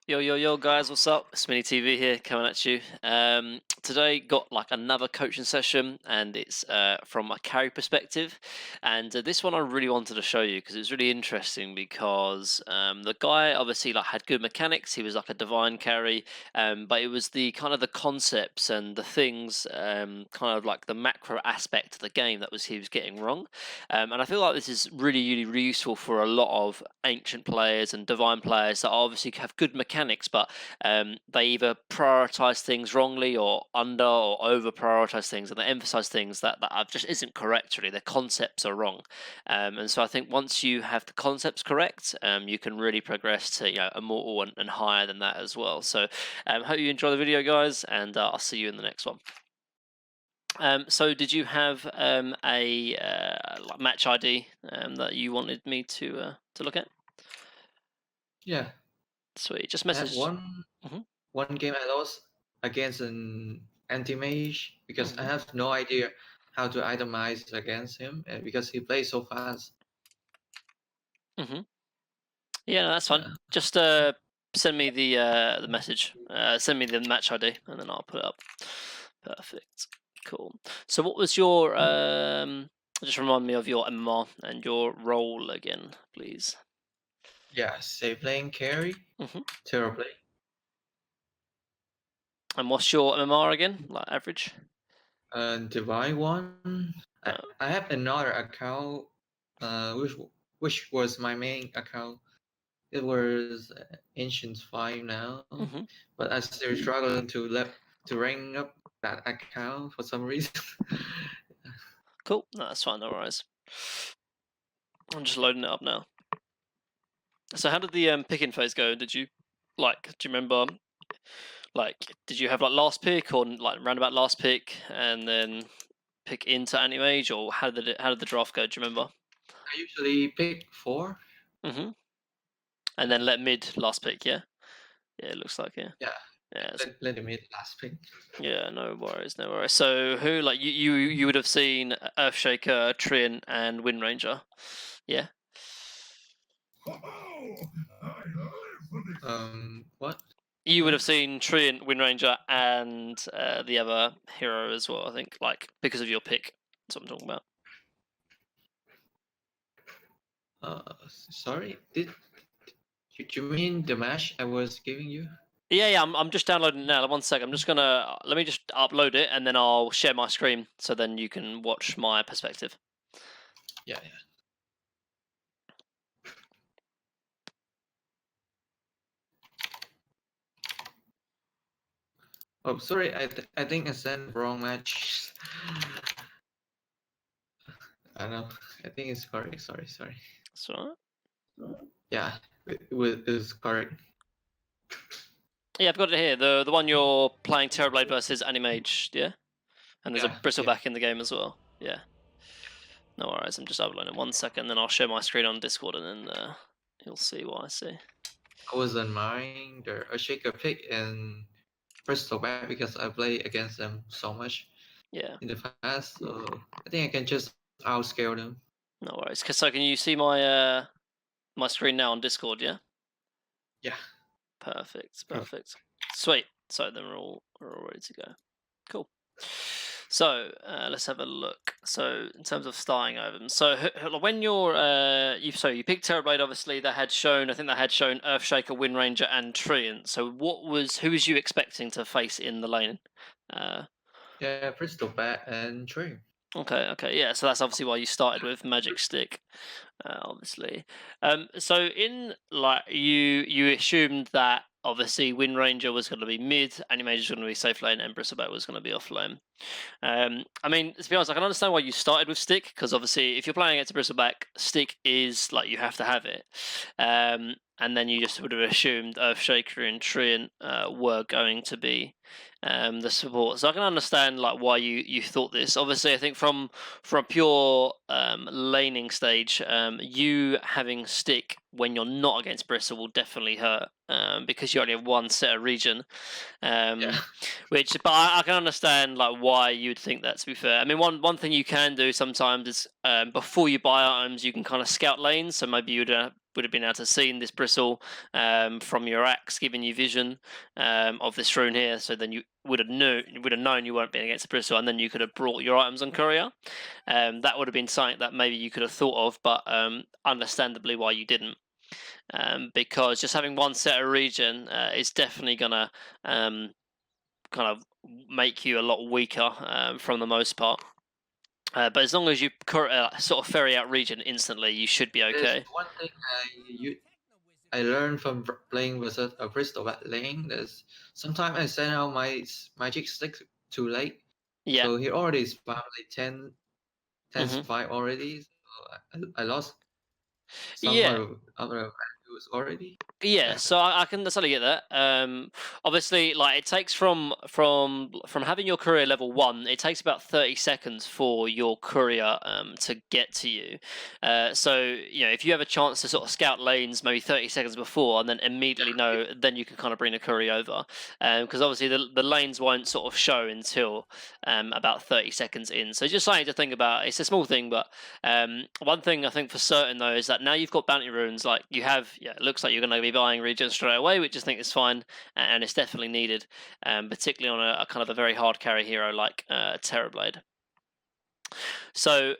Yo, guys, what's up? It's MiniTV here coming at you. Today, got like another coaching session, and it's from a carry perspective. And this one I really wanted to show you because it was really interesting because the guy obviously like had good mechanics. He was like a divine carry, but it was the kind of the concepts and the things, kind of like the macro aspect of the game that he was getting wrong. And I feel like this is really useful for a lot of ancient players and divine players that obviously have good mechanics, but they either prioritize things wrongly or under or over prioritize things, and they emphasize things that just isn't correct. Really, their concepts are wrong. And so I think once you have the concepts correct, you can really progress to immortal and higher than that as well. So hope you enjoy the video, guys, and I'll see you in the next one. So did you have a like match ID that you wanted me to look at? Yeah, Sweet. Just I had message. one game I lost against an anti-mage because I Mhm. have no idea how to itemize against him because he plays so fast. Mhm. Yeah, no, that's fine. Yeah. Just send me the message. Send me the match ID, and then I'll put it up. Perfect. Cool. So what was your just remind me of your MMR and your role again, please. Yeah, say playing carry, Mhm. Terrorblade. And what's your MMR again? Like average? Divine one. I, Uh, I have another account, which was my main account. It was Ancient 5 now, mhm. but I still struggling to rank up that account for some reason. Cool. No, that's fine. No worries. I'm just loading it up now. So how did the picking phase go? Did you do you remember did you have like last pick or like roundabout last pick and then pick into anti-mage, or how did the draft go? Do you remember? I usually pick 4. Mm-hmm. And Yeah, then let mid last pick, yeah? Yeah, it looks like, yeah. yeah. Yeah, Let him hit last pick. yeah, no worries, no worries. So who like you would have seen Earthshaker, Trian, and Wind Ranger, yeah? What? You would Sorry. have seen Trian, Wind Ranger, and the other hero as well, I think, like because of your pick. That's what I'm talking about. Sorry. Did you mean the match I was giving you? Yeah, I'm just downloading it now. One sec. I'm just gonna let me just upload it, and then I'll share my screen, so then you can watch my perspective. Yeah. Oh, sorry. I think I sent wrong match. I know. I think it's correct. Sorry. That's all right. Yeah, it's correct. Yeah, I've got it here. The one you're playing Terrorblade versus Animage, yeah? And there's a Yeah. bristleback in the game as well. Yeah. No worries, I'm just uploading it. 1 second, then I'll share my screen on Discord, and then you'll see what I see. I wasn't mind the shaker pick and Bristol back because I play against them so much Yeah, in the past. So I think I can just outscale them. no worries. So can you see my my screen now on Discord, yeah? Yeah. Perfect. Sweet. So then we're all ready to go. Cool. So let's have a look. So in terms of starting over them, so when you're you picked Terrorblade, obviously I think they had shown Earthshaker, Wind Ranger, and Treant. So who was you expecting to face in the lane? Yeah, Bristol bat and Tree. Okay, yeah. So that's obviously why you started with Magic Stick, obviously. So in like you assumed that obviously Wind Ranger was going to be mid, Animage was going to be safe lane, and Bristleback was going to be off lane. I mean, to be honest, I can understand why you started with Stick, because obviously if you're playing against a Bristleback, Stick is like you have to have it. And then you just would have assumed Earthshaker and Treant were going to be the support. So I can understand like why you thought this. Obviously, I think from a pure laning stage, you having Stick when you're not against Bristle will definitely hurt, because you only have one set of region. Yeah. But I can understand like why you'd think that. To be fair, I mean, one thing you can do sometimes is before you buy items, you can kind of scout lanes. So maybe you'd would have been able to see this bristle from your axe, giving you vision of this rune here. So then you would have known you weren't being against the bristle, and then you could have brought your items on courier. That would have been something that maybe you could have thought of, but understandably why you didn't. Because just having one set of regen is definitely gonna kind of make you a lot weaker from the most part. But as long as you sort of ferry out regen instantly, you should be There's okay. one thing I learned from playing versus a crystal at lane. There's sometimes I send out my magic stick too late. Yeah. So he already spammed like 10 Mhm. spy already. So I lost some Yeah. other values already. Yeah, Yeah. so I can totally get that. Obviously, like it takes from having your courier level 1, it takes about 30 seconds for your courier to get to you. So you know, if you have a chance to sort of scout lanes maybe 30 seconds before, and then immediately know, then you can kind of bring the courier over, because obviously the lanes won't sort of show until about 30 seconds in. So just something to think about. It's a small thing, but one thing I think for certain though is that now you've got bounty runes, like you have, yeah, it looks like you're going to be buying regen straight away, which I think is fine, and it's definitely needed, particularly on a kind of a very hard carry hero like Terrorblade. So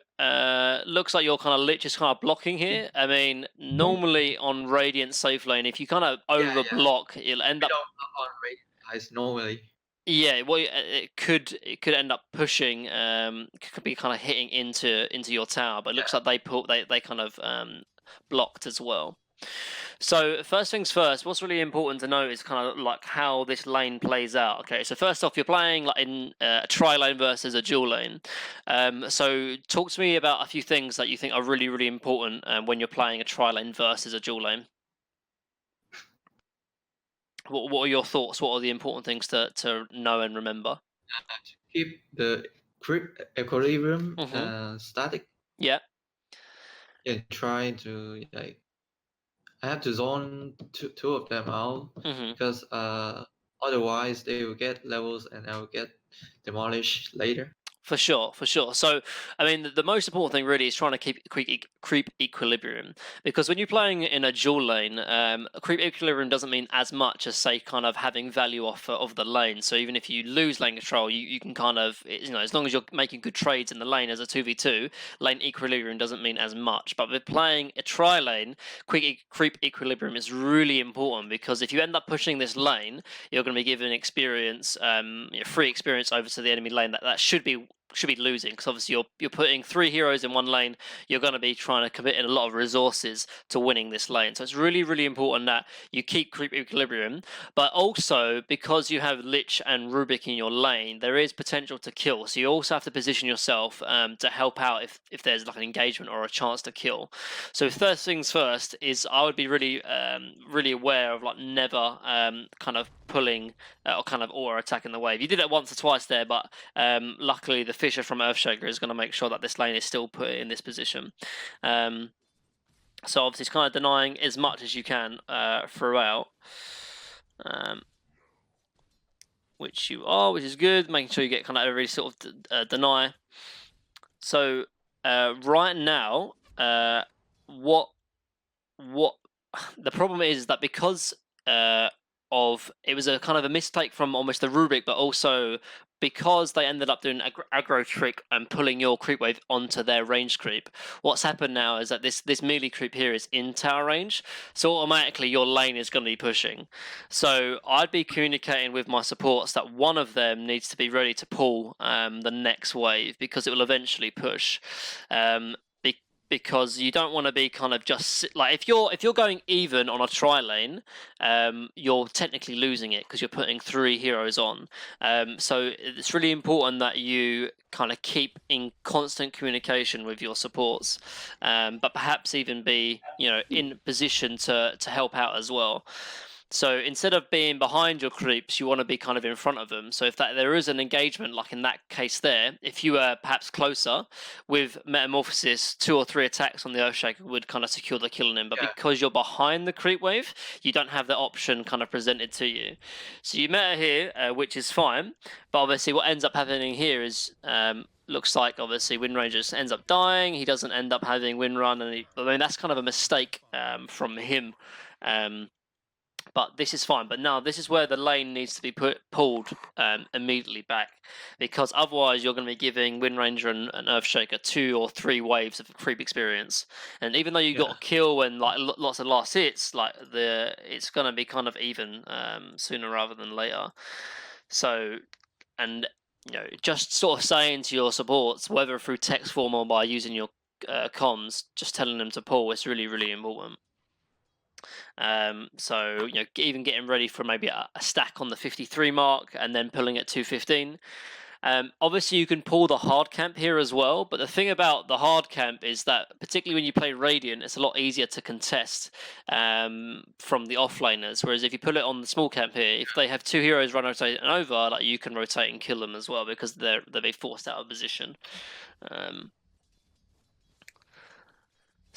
looks like you're kind of lit just kind of blocking here. I mean, normally on Radiant safe lane, if you kind of over Yeah. block, it'll end We up. don't block on raid guys normally. Yeah, well, it could end up pushing, could be kind of hitting into your tower, but it looks like they kind of blocked as well. So first things first, what's really important to know is kind of like how this lane plays out. Okay, so first off, you're playing like in a tri lane versus a dual lane. So talk to me about a few things that you think are really, really important when you're playing a tri lane versus a dual lane. What are your thoughts? What are the important things to know and remember? Keep the equilibrium static. Yeah. And try to like I have to zone two of them out because otherwise they will get levels and I will get demolished later. For sure, for sure. So, I mean, the most important thing really is trying to creep equilibrium, because when you're playing in a dual lane, creep equilibrium doesn't mean as much as, say, kind of having value off of the lane. So even if you lose lane control, you can kind of, you know, as long as you're making good trades in the lane as a 2v2, lane equilibrium doesn't mean as much. But with playing a tri lane, creep equilibrium is really important, because if you end up pushing this lane, you're going to be given experience, free experience over to the enemy lane that should be losing, because obviously you're putting 3 heroes in one lane. You're going to be trying to commit in a lot of resources to winning this lane. So it's really, really important that you keep creep equilibrium, but also because you have Lich and Rubik in your lane, there is potential to kill. So you also have to position yourself to help out if there's like an engagement or a chance to kill. So first things first is I would be really really aware of like never kind of pulling or kind of auto attacking the wave. You did it once or twice there, but luckily the Fisher from Earthshaker is going to make sure that this lane is still put in this position. So obviously it's kind of denying as much as you can throughout, which you are, which is good. Making sure you get kind of every sort of deny. So right now, what the problem is that because of it was a kind of a mistake from almost the Rubik, but also because they ended up doing aggro trick and pulling your creep wave onto their range creep. What's happened now is that this melee creep here is in tower range, so automatically your lane is going to be pushing. So I'd be communicating with my supports that one of them needs to be ready to pull the next wave, because it will eventually push. Because you don't want to be kind of just like if you're going even on a tri lane, you're technically losing it because you're putting 3 heroes on. So it's really important that you kind of keep in constant communication with your supports, but perhaps even be, you know, in position to help out as well. So instead of being behind your creeps, you want to be kind of in front of them. So if there is an engagement, like in that case there, if you were perhaps closer with Metamorphosis, 2 or 3 attacks on the Earthshaker would kind of secure the kill on him. But because you're behind the creep wave, you don't have the option kind of presented to you. So you meta here, which is fine. But obviously what ends up happening here is looks like obviously Windranger just ends up dying. He doesn't end up having Windrun, and I mean that's kind of a mistake from him. But this is fine. But now this is where the lane needs to be pulled immediately back, because otherwise you're going to be giving Windranger and Earthshaker 2 or 3 waves of creep experience. And even though you got a kill and like lots of last hits, like it's going to be kind of even sooner rather than later. So, and just sort of saying to your supports, whether through text form or by using your comms, just telling them to pull, it's really, really important. So even getting ready for maybe a stack on the 53 mark and then pulling at 215. Obviously you can pull the hard camp here as well, but the thing about the hard camp is that particularly when you play Radiant, it's a lot easier to contest from the offlaners, whereas if you pull it on the small camp here, if they have 2 heroes run rotating over, like you can rotate and kill them as well, because they'll be forced out of position.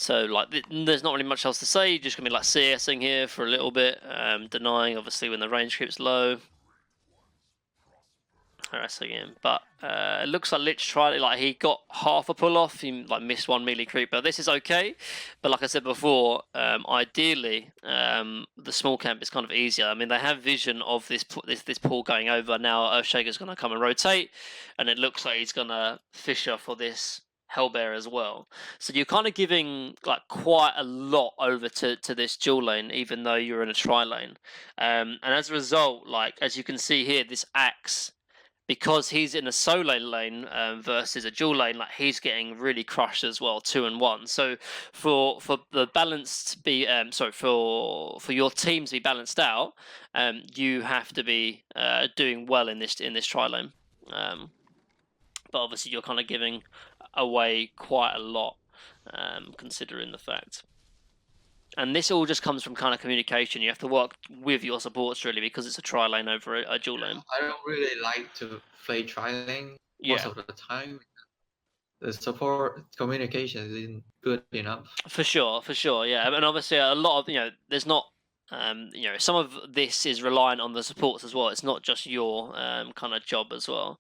So like there's not really much else to say. You're just gonna be like CSing here for a little bit, denying obviously when the range creep's low. Harassing him, but it looks like Lich tried it. Like he got half a pull off. He like missed 1 melee creep, but this is okay. But like I said before, ideally the small camp is kind of easier. I mean they have vision of this pull going over. Now Earthshaker's gonna come and rotate, and it looks like he's gonna Fisher for this Hellbear as well. So you're kind of giving like quite a lot over to this dual lane, even though you're in a tri lane. And as a result, like as you can see here, this Axe, because he's in a solo lane versus a dual lane, like he's getting really crushed as well, 2 and 1. So for the balance to be for your team to be balanced out, you have to be doing well in this tri lane. But obviously you're kind of giving away quite a lot, considering the fact. And this all just comes from kind of communication. You have to work with your supports really, because it's a tri lane over a dual lane. I don't really like to play tri lane most of the time. The support communication isn't good enough. For sure, yeah. And obviously a lot of there's not some of this is reliant on the supports as well. It's not just your kind of job as well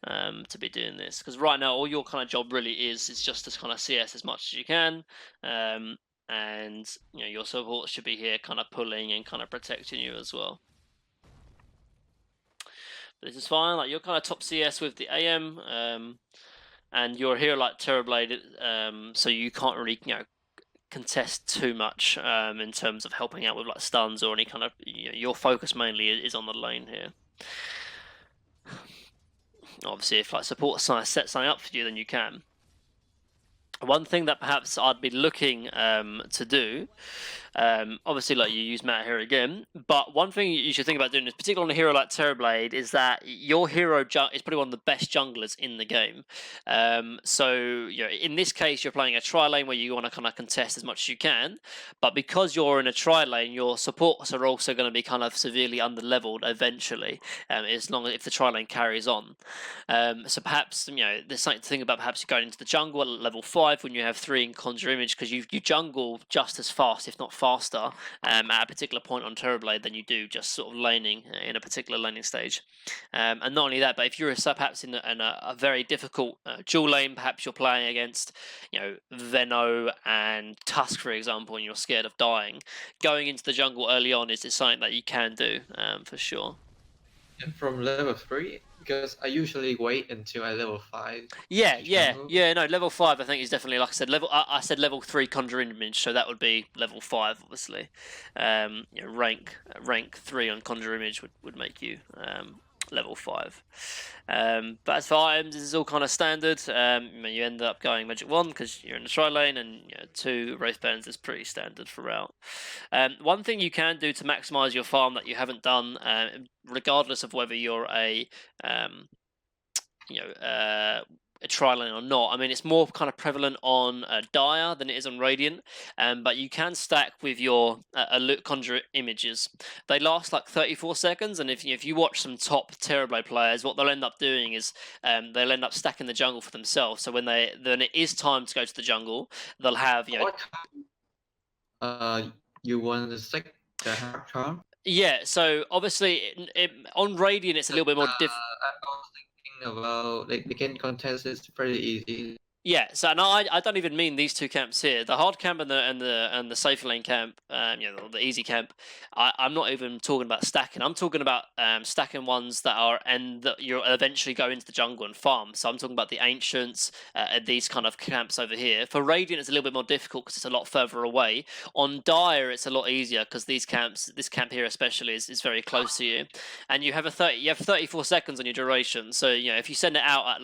to be doing this, because right now all your kind of job really is just to kind of CS as much as you can, and your supports should be here kind of pulling and kind of protecting you as well. But this is fine. Like you're kind of top CS with the AM, and you're a hero like Terrorblade, so you can't really contest too much in terms of helping out with like stuns or any kind of your focus mainly is on the lane here. Obviously if like support set something up for you, then you can. One thing that perhaps I'd be looking to do, obviously like you use Matt here again, but one thing you should think about doing, particularly on a hero like Terrorblade, is that your hero is probably one of the best junglers in the game. So in this case you're playing a tri lane where you want to kind of contest as much as you can, but because you're in a tri lane, your supports are also going to be kind of severely under leveled eventually, as long as if the tri lane carries on. So perhaps there's something to think about. Perhaps you're going into the jungle at level 5 when you have 3 in Conjure Image, because you jungle just as fast, if not faster, at a particular point on Terrorblade than you do just sort of laning in a particular laning stage. And not only that, but if you're perhaps in a very difficult dual lane, perhaps you're playing against Veno and Tusk, for example, and you're scared of dying, going into the jungle early on is something that you can do for sure. And from level 3, because I usually wait until I level 5. No, level 5 I think is definitely, like I said, I said level 3 Conjure Image, so that would be level 5 obviously. Rank 3 on Conjure Image would make you level 5. But as for items, this is all kind of standard. You end up going Magic 1 because you're in the tri lane, and 2 Wraith Bands is pretty standard throughout. One thing you can do to maximize your farm that you haven't done, regardless of whether you're a tri lane or not. I mean, it's more kind of prevalent on Dire than it is on Radiant, but you can stack with your Conjure Images. They last like 34 seconds, and if you watch some top Terrorblade players, what they'll end up doing is they'll end up stacking the jungle for themselves. So when it is time to go to the jungle, they'll have you want to stick the charm? Yeah, so obviously on Radiant it's a little bit more different. I was thinking about they can contest is pretty easy. Yeah, so no, I don't even mean these two camps here. The hard camp and the safe lane camp, the easy camp. I'm not even talking about stacking. I'm talking about stacking ones that are and that you'll eventually go into the jungle and farm. So I'm talking about the ancients, these kind of camps over here. For Radiant, it's a little bit more difficult because it's a lot further away. On Dire, it's a lot easier because this camp here especially is very close to you, and you have 34 seconds on your duration. So if you send it out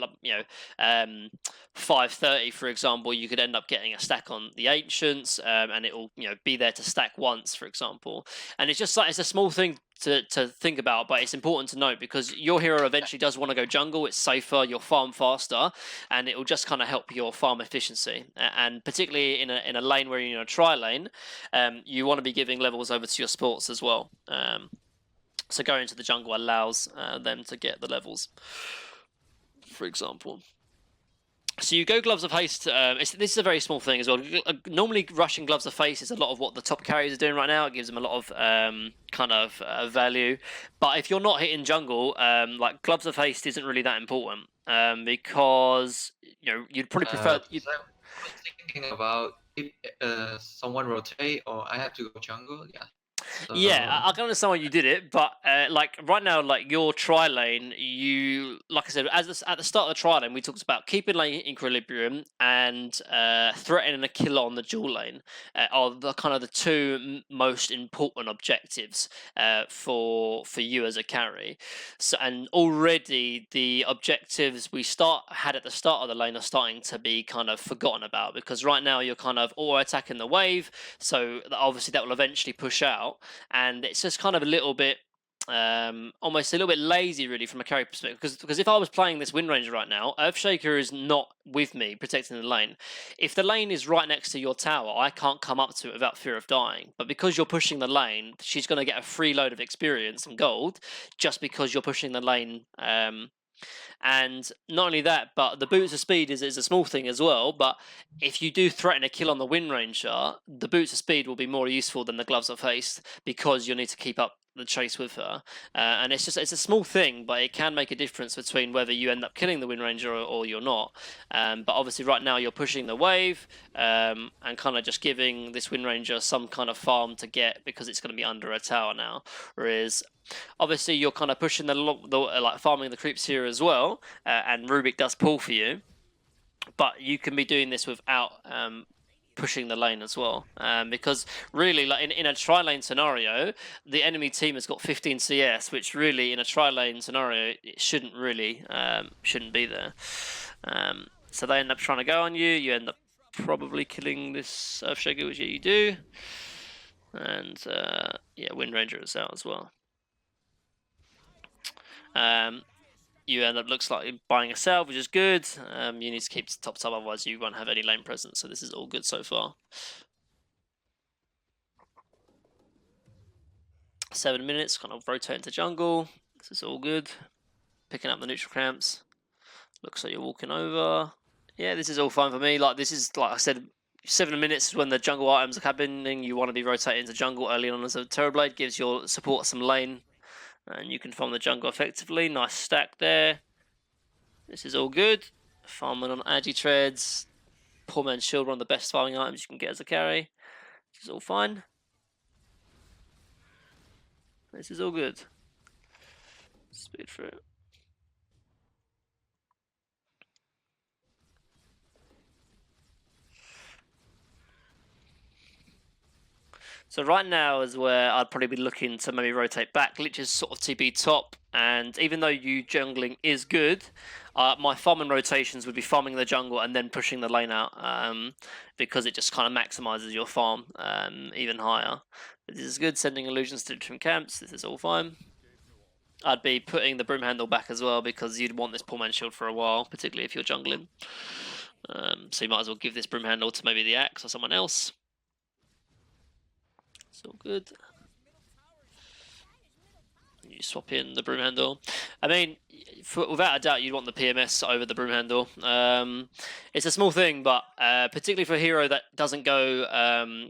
at 5:30, for example, you could end up getting a stack on the ancients, and it will be there to stack once, for example. And it's just like it's a small thing to think about, but it's important to note because your hero eventually does want to go jungle. It's safer, you'll farm faster, and it will just kind of help your farm efficiency. And particularly in a lane where you're in a tri lane, you want to be giving levels over to your sports as well. So going to the jungle allows them to get the levels, for example. So you go Gloves of Haste. This is a very small thing as well. Normally, rushing Gloves of Haste is a lot of what the top carriers are doing right now. It gives them a lot of value. But if you're not hitting jungle, like Gloves of Haste isn't really that important because you'd probably prefer. I was thinking about if someone rotate or I have to go jungle. Yeah. Yeah, I can understand why you did it, but like right now, like your tri lane, like I said, at the start of the tri lane, we talked about keeping lane equilibrium and threatening a killer on the dual lane are the kind of the two most important objectives for you as a carry. So, and already the objectives we had at the start of the lane are starting to be kind of forgotten about because right now you're kind of auto attacking the wave, so obviously that will eventually push out. And it's just kind of a little bit almost a little bit lazy really from a carry perspective because if I was playing this Wind Ranger right now, Earthshaker is not with me protecting the lane. If the lane is right next to your tower, I can't come up to it without fear of dying, but because you're pushing the lane, she's going to get a free load of experience and gold just because you're pushing the lane. And not only that, but the boots of speed is a small thing as well. But if you do threaten a kill on the Wind Ranger, the boots of speed will be more useful than the Gloves of Haste because you'll need to keep up the chase with her. And it's a small thing, but it can make a difference between whether you end up killing the Wind Ranger or you're not. But obviously right now you're pushing the wave and kind of just giving this Wind Ranger some kind of farm to get because it's going to be under a tower now. Whereas obviously you're kind of pushing the like farming the creeps here as well, and Rubik does pull for you, but you can be doing this without pushing the lane as well, because really, like in a tri-lane scenario, the enemy team has got 15 CS, which really in a tri-lane scenario it shouldn't be there. So they end up trying to go on you. You end up probably killing this Earthshaker, which you do, and yeah, Wind Ranger is out as well. You end up looks like buying a sell, which is good. You need to keep top sub, otherwise you won't have any lane presence. So this is all good so far. 7 minutes, kind of rotate into jungle. This is all good. Picking up the neutral camps. Looks like you're walking over. Yeah, this is all fine for me. Like this is like I said, 7 minutes is when the jungle items are happening. You want to be rotating into jungle early on as a Terrorblade, gives your support some lane. And you can farm the jungle effectively. Nice stack there. This is all good. Farming on Agi Treads. Poor Man's Shield, one of the best farming items you can get as a carry. This is all fine. This is all good. Speed through. So right now is where I'd probably be looking to maybe rotate back. Lich is sort of TP top, and even though you jungling is good, my farming rotations would be farming the jungle and then pushing the lane out, because it just kind of maximizes your farm even higher. This is good, sending illusions to different camps. This is all fine. I'd be putting the broom handle back as well because you'd want this poor man's shield for a while, particularly if you're jungling. So you might as well give this broom handle to maybe the axe or someone else. It's all good. You swap in the broom handle. I mean, without a doubt, you'd want the PMS over the broom handle. It's a small thing, but particularly for a hero that doesn't go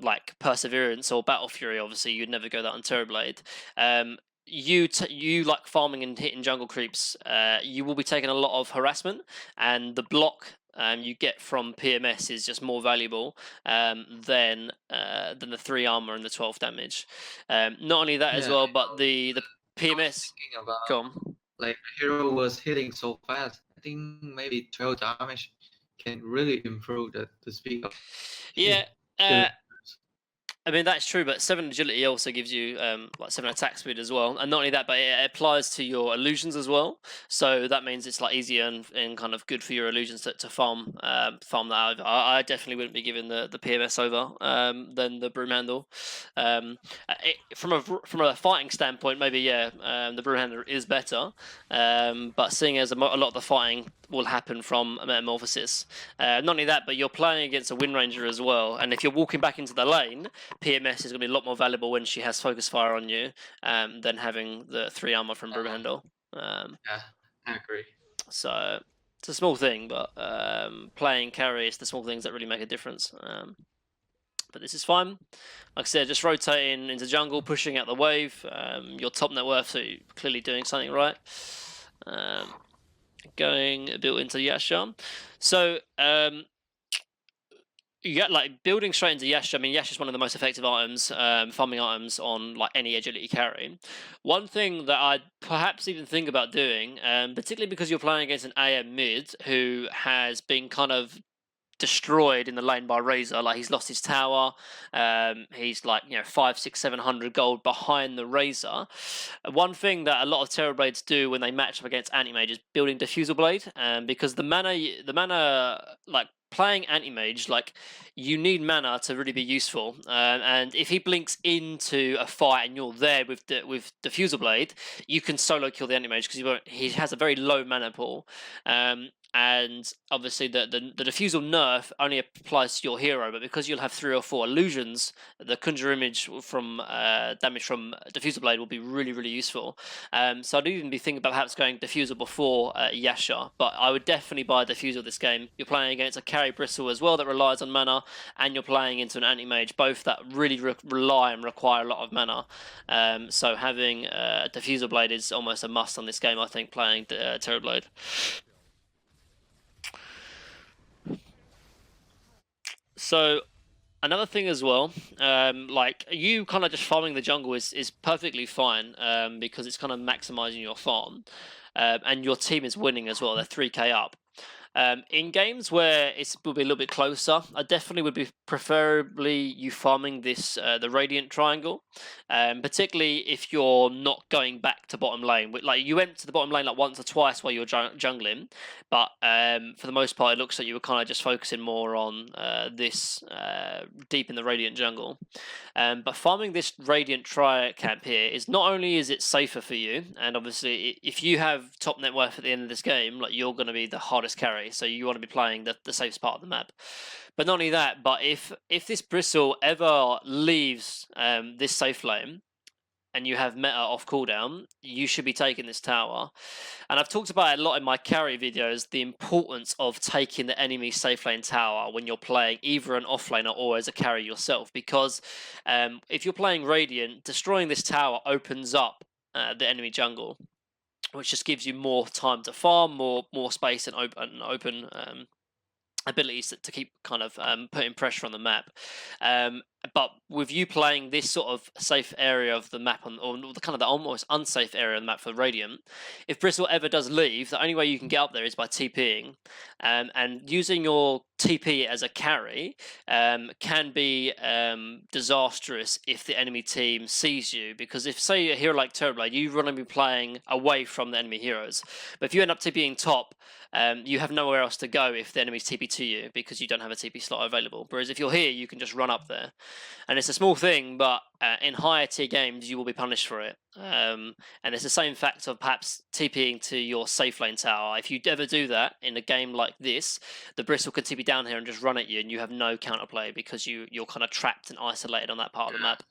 like Perseverance or Battle Fury, obviously, you'd never go that on Terrorblade. you like farming and hitting jungle creeps, you will be taking a lot of harassment, and the block you get from PMS is just more valuable than the 3 armor and the 12 damage. Not only that as Yeah, well, but the I was PMS. thinking about Go on. like the hero was hitting so fast. I think maybe 12 damage can really improve the speed of Yeah. killing. I mean that's true, but 7 agility also gives you like 7 attack speed as well, and not only that, but it applies to your illusions as well. So that means it's like easier and kind of good for your illusions to farm that out. I definitely wouldn't be giving the PMS over than the broom handle. From a fighting standpoint, maybe yeah, the broom handle is better, but seeing as a lot of the fighting will happen from a metamorphosis. Not only that, but you're playing against a Wind Ranger as well, and if you're walking back into the lane, PMS is going to be a lot more valuable when she has focus fire on you than having the 3 armor from Broomhandle. Yeah, I agree. So it's a small thing, but playing carry is the small things that really make a difference. But this is fine. Like I said, just rotating into jungle, pushing out the wave. Your top net worth, so you're clearly doing something right. Going built into Yasha. So yeah, like building straight into Yasha. I mean, Yasha is one of the most effective items, farming items on like any agility carry. One thing that I'd perhaps even think about doing, particularly because you're playing against an AM mid who has been kind of destroyed in the lane by Razor. Like he's lost his tower. He's like 5, 6, 700 gold behind the Razor. One thing that a lot of Terrorblades do when they match up against anti-mage is building Diffusal Blade, because the mana like playing anti-mage, like you need mana to really be useful, and if he blinks into a fight and you're there with Diffusal Blade, you can solo kill the anti-mage because he has a very low mana pool. And obviously the diffusal nerf only applies to your hero, but because you'll have 3 or 4 illusions, the conjure image from damage from diffusal blade will be really, really useful. So I'd even be thinking about perhaps going diffusal before Yasha, but I would definitely buy diffusal this game. You're playing against a carry bristle as well that relies on mana, and you're playing into an anti-mage, both that really rely and require a lot of mana. So having diffusal blade is almost a must on this game, I think, playing Terrorblade. So another thing as well, like you kind of just farming the jungle is perfectly fine, because it's kind of maximizing your farm, and your team is winning as well. They're 3k up. In games where it will be a little bit closer, I definitely would be preferably you farming this the Radiant Triangle, particularly if you're not going back to bottom lane. Like you went to the bottom lane like once or twice while you were jungling, but for the most part, it looks like you were kind of just focusing more on this deep in the Radiant jungle. But farming this Radiant camp here is not only is it safer for you, and obviously if you have top net worth at the end of this game, like you're going to be the hardest carry, so you want to be playing the safest part of the map. But not only that, but if this bristle ever leaves this safe lane, and you have meta off cooldown, you should be taking this tower. And I've talked about it a lot in my carry videos, the importance of taking the enemy safe lane tower when you're playing either an offlaner or as a carry yourself, because if you're playing Radiant, destroying this tower opens up the enemy jungle, which just gives you more time to farm, more space and open abilities to keep kind of putting pressure on the map. But with you playing this sort of safe area of the map, or the kind of the almost unsafe area of the map for Radiant, if Bristle ever does leave, the only way you can get up there is by TPing, and using your TP as a carry can be disastrous if the enemy team sees you, because if, say, a hero like Terrorblade, you want to be playing away from the enemy heroes, but if you end up TPing top, you have nowhere else to go if the enemy's TP to you, because you don't have a TP slot available. Whereas if you're here, you can just run up there. And it's a small thing, but in higher tier games, you will be punished for it. And it's the same fact of perhaps TPing to your safe lane tower. If you ever do that in a game like this, the Bristle can TP down here and just run at you, and you have no counterplay because you're kind of trapped and isolated on that part of the map.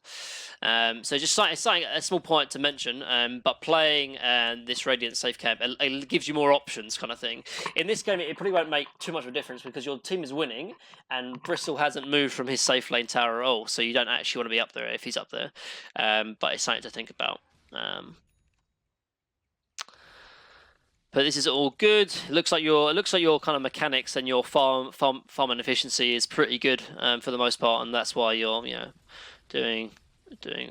So just it's a small point to mention, but playing this Radiant safe camp, it gives you more options, kind of thing. In this game, it probably won't make too much of a difference because your team is winning, and Bristle hasn't moved from his safe lane tower at all, so you don't actually want to be up there if he's up there. But it's something to think about. But this is all good. It looks like your kind of mechanics and your farming efficiency is pretty good for the most part, and that's why you're doing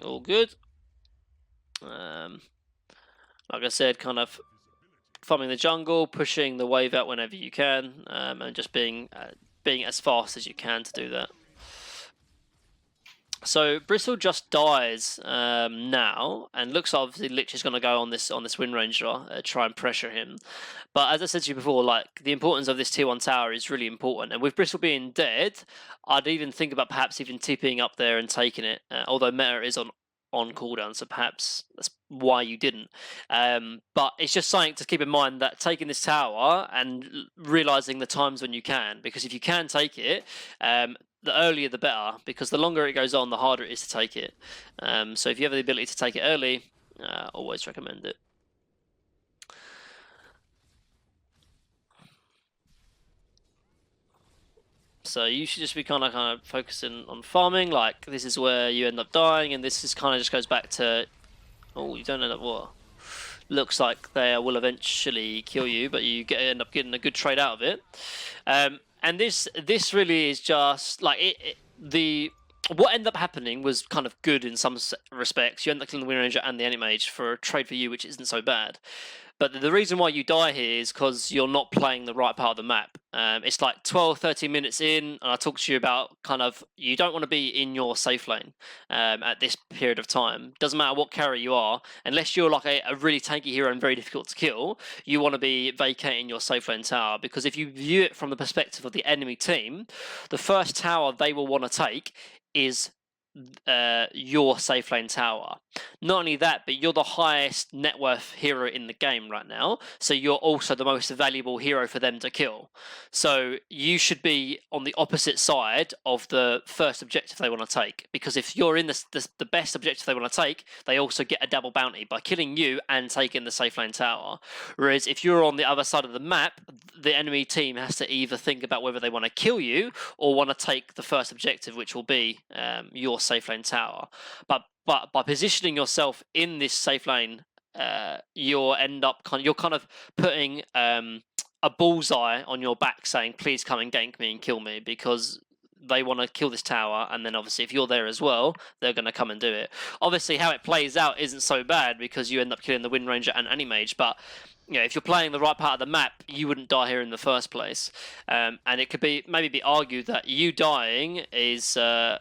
all good. Like I said, kind of farming the jungle, pushing the wave out whenever you can, and just being as fast as you can to do that. So Bristle just dies now, and looks obviously Lich is going to go on this Wind Ranger, try and pressure him. But as I said to you before, like the importance of this tier 1 tower is really important. And with Bristle being dead, I'd even think about perhaps even TPing up there and taking it. Although meta is on cooldown, so perhaps that's why you didn't. But it's just something to keep in mind, that taking this tower and realizing the times when you can, because if you can take it, the earlier the better, because the longer it goes on, the harder it is to take it. So if you have the ability to take it early, always recommend it. So you should just be kind of focusing on farming. Like this is where you end up dying, and this is kind of just goes back to, oh, you don't end up what? Looks like they will eventually kill you, but you end up getting a good trade out of it. And this really is just like what ended up happening was kind of good in some respects. You end up killing the Wind Ranger and the Anti-Mage for a trade for you, which isn't so bad. But the reason why you die here is because you're not playing the right part of the map. It's like 12, 13 minutes in, and I talked to you about kind of, you don't want to be in your safe lane at this period of time. Doesn't matter what carry you are, unless you're like a really tanky hero and very difficult to kill, you want to be vacating your safe lane tower. Because if you view it from the perspective of the enemy team, the first tower they will want to take is your safe lane tower. Not only that, but you're the highest net worth hero in the game right now, so you're also the most valuable hero for them to kill. So you should be on the opposite side of the first objective they want to take, because if you're in the best objective they want to take, they also get a double bounty by killing you and taking the safe lane tower. Whereas if you're on the other side of the map, the enemy team has to either think about whether they want to kill you or want to take the first objective, which will be your safe lane tower. But by positioning yourself in this safe lane, you're kind of putting a bullseye on your back, saying, "Please come and gank me and kill me," because they want to kill this tower, and then obviously if you're there as well, they're going to come and do it. Obviously, how it plays out isn't so bad because you end up killing the Wind Ranger and Anti-Mage, but if you're playing the right part of the map, you wouldn't die here in the first place. And it could maybe be argued that you dying isn't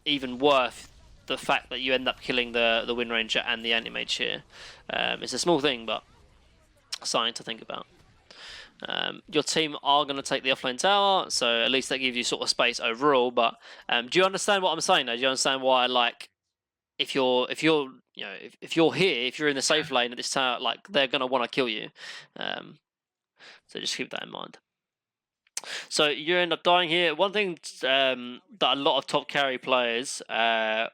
even worth the fact that you end up killing the Wind Ranger and the Anti-Mage here. It's a small thing, but something to think about. Your team are going to take the offlane tower, so at least that gives you sort of space overall. But do you understand what I'm saying though? Do you understand why, like, if you're here, if you're in the safe lane at this tower, like, they're going to want to kill you. So just keep that in mind. So you end up dying here. One thing that a lot of top carry players, that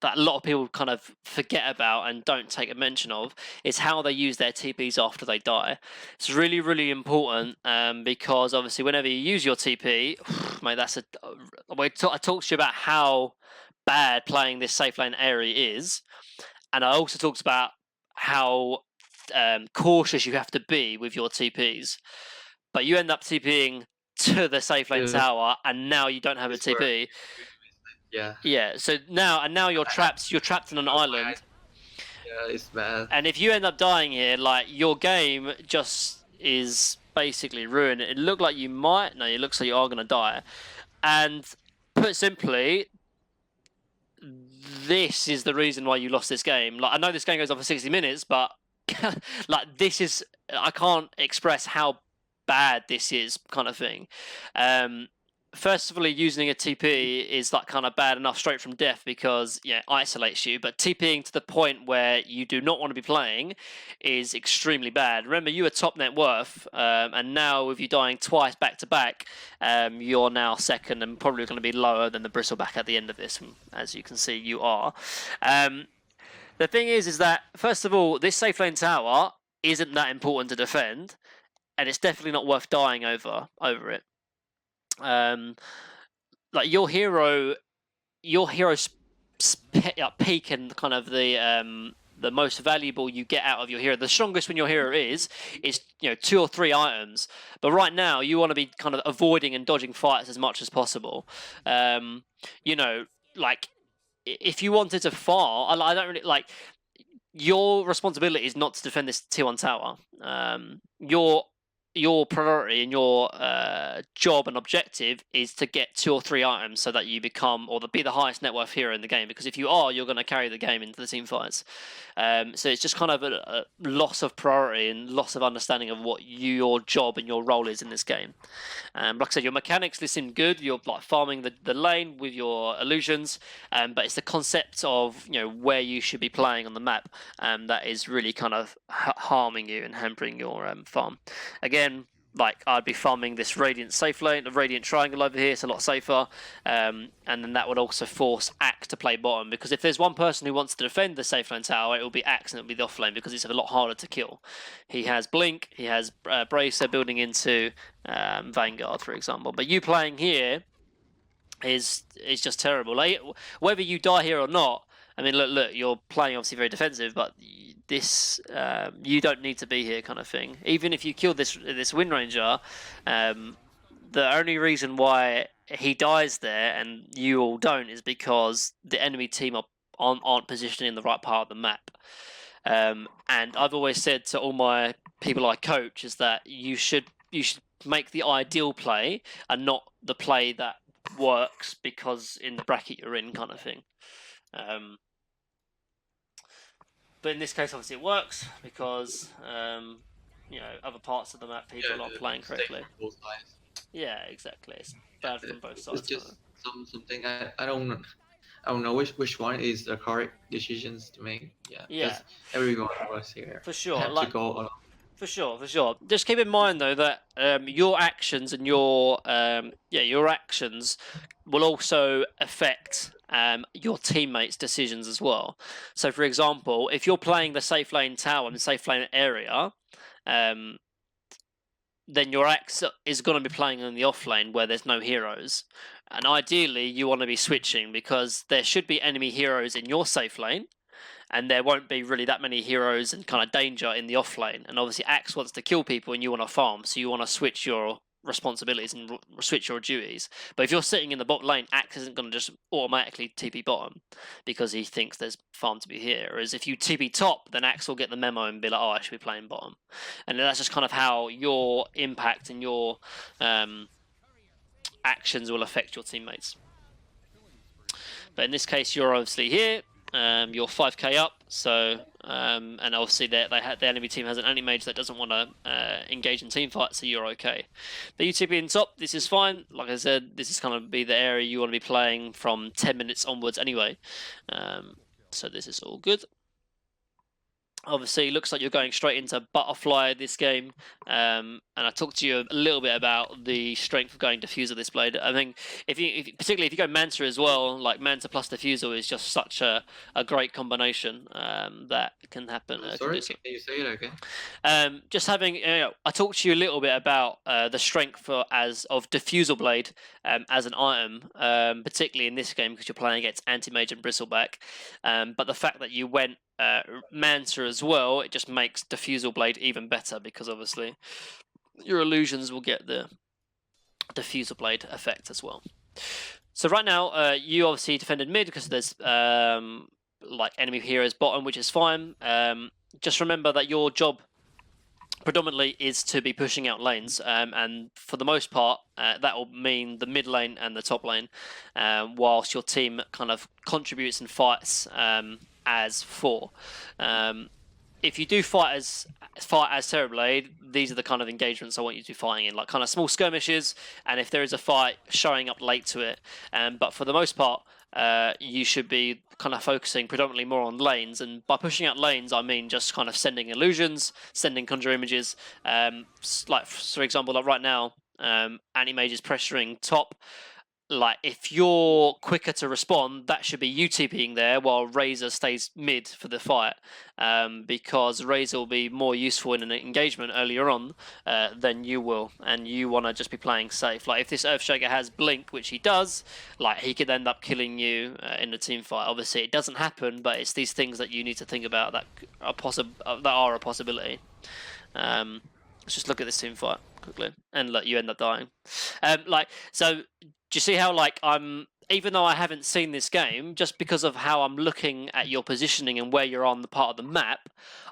a lot of people kind of forget about and don't take a mention of, is how they use their TPs after they die. It's really, really important because obviously whenever you use your TP, mate, I talked to you about how bad playing this safe lane area is, and I also talked about how cautious you have to be with your TPs. But you end up TPing to the safe lane tower, and now you don't have a TP. Yeah. So now you're trapped. You're trapped in an island. Yeah, it's bad. And if you end up dying here, like, your game just is basically ruined. It looked like you might. No, it looks like you are going to die. And put simply, this is the reason why you lost this game. Like, I know this game goes on for 60 minutes, but like, this is, I can't express how bad this is, kind of thing. First of all, using a TP is like kind of bad enough straight from death because it isolates you, but TPing to the point where you do not want to be playing is extremely bad. Remember, you were top net worth, and now with you dying twice back to back, you're now second and probably going to be lower than the Bristleback at the end of this. As you can see, you are. The thing is that, first of all, this safe lane tower isn't that important to defend, and it's definitely not worth dying over it. Like, your hero's peak and kind of the most valuable you get out of your hero. The strongest when your hero is 2 or 3 items. But right now you want to be kind of avoiding and dodging fights as much as possible. Like if you wanted to farm, I don't really like. Your responsibility is not to defend this tier 1 tower. Your priority and your job and objective is to get 2 or 3 items so that you become or be the highest net worth hero in the game, because if you are, you're going to carry the game into the team fights. So it's just kind of a loss of priority and loss of understanding of what your job and your role is in this game. Like I said, your mechanics seem good. You're like farming the lane with your illusions, but it's the concept of where you should be playing on the map that is really kind of harming you and hampering your farm. Again, like I'd be farming this Radiant safe lane, the Radiant triangle over here. It's a lot safer, and then that would also force Axe to play bottom, because if there's one person who wants to defend the safe lane tower, it will be Axe and it will be the off lane, because it's a lot harder to kill. He has Blink, he has Bracer building into Vanguard, for example. But you playing here is just terrible. Like, whether you die here or not, I mean, look, you're playing obviously very defensive, but this you don't need to be here, kind of thing. Even if you kill this Wind Ranger, the only reason why he dies there and you all don't is because the enemy team aren't positioned in the right part of the map. And I've always said to all my people I coach is that you should make the ideal play and not the play that works because in the bracket you're in, kind of thing. But in this case, obviously, it works because other parts of the map people are not playing correctly. Yeah, exactly. It's bad from both sides. It's just something I don't know which one is the correct decisions to make. Yeah. Everyone was here. For sure. Have to go along. For sure. Just keep in mind though that your actions and your actions will also affect your teammates' decisions as well. So, for example, if you're playing the safe lane tower and safe lane area, then your axe is going to be playing in the off lane where there's no heroes. And ideally, you want to be switching because there should be enemy heroes in your safe lane, and there won't be really that many heroes and kind of danger in the off lane. And obviously, Axe wants to kill people and you want to farm, so you want to switch your responsibilities and switch your duties. But if you're sitting in the bot lane, Axe isn't going to just automatically TP bottom because he thinks there's farm to be here. Whereas if you TP top, then Axe will get the memo and be like, oh, I should be playing bottom. And that's just kind of how your impact and your actions will affect your teammates. But in this case, you're obviously here. You're 5k up, so and obviously the enemy team has an anti-mage that doesn't want to engage in team fights, so you're okay. The UTP in top, this is fine. Like I said, this is kind of be the area you want to be playing from 10 minutes onwards anyway. So this is all good. Obviously, it looks like you're going straight into Butterfly this game, and I talked to you a little bit about the strength of going Diffuser this blade. I think particularly if you go Manta as well, like Manta plus Diffuser is just such a great combination that can happen. Sorry, can you say it again? Just having, I talked to you a little bit about the strength of Diffusal Blade as an item, particularly in this game because you're playing against Anti-Mage and Bristleback. But the fact that you went Manta as well, it just makes Diffusal Blade even better because obviously your illusions will get the Diffusal Blade effect as well. So right now, you obviously defended mid because there's like enemy heroes bottom, which is fine. Just remember that your job predominantly is to be pushing out lanes, and for the most part, that will mean the mid lane and the top lane, whilst your team kind of contributes and fights as 4. If you do fight as Terrorblade, these are the kind of engagements I want you to be fighting in, like kind of small skirmishes, and if there is a fight, showing up late to it. But for the most part, you should be kind of focusing predominantly more on lanes, and by pushing out lanes, I mean just kind of sending illusions, sending conjure images. Like for example, like right now, Anti-Mage is pressuring top. like if you're quicker to respond, that should be you TPing there while Razor stays mid for the fight, because Razor will be more useful in an engagement earlier on than you will, and you want to just be playing safe. Like if this Earthshaker has blink, which he does, like he could end up killing you in a team fight. Obviously, it doesn't happen, but it's these things that you need to think about that are a possibility. Let's just look at this team fight quickly, and look, you end up dying. So do you see how even though I haven't seen this game, just because of how I'm looking at your positioning and where you're on the part of the map,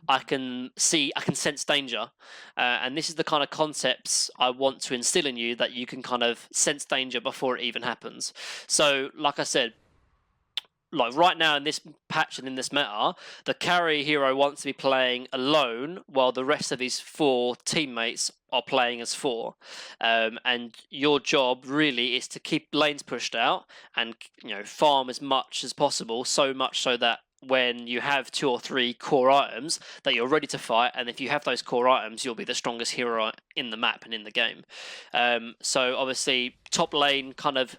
I can sense danger, and this is the kind of concepts I want to instill in you, that you can kind of sense danger before it even happens. So, like I said, like right now in this patch and in this meta, the carry hero wants to be playing alone while the rest of his 4 teammates are playing as 4. And your job really is to keep lanes pushed out and farm as much as possible, so much so that when you have 2 or 3 core items that you're ready to fight, and if you have those core items, you'll be the strongest hero in the map and in the game. So obviously top lane kind of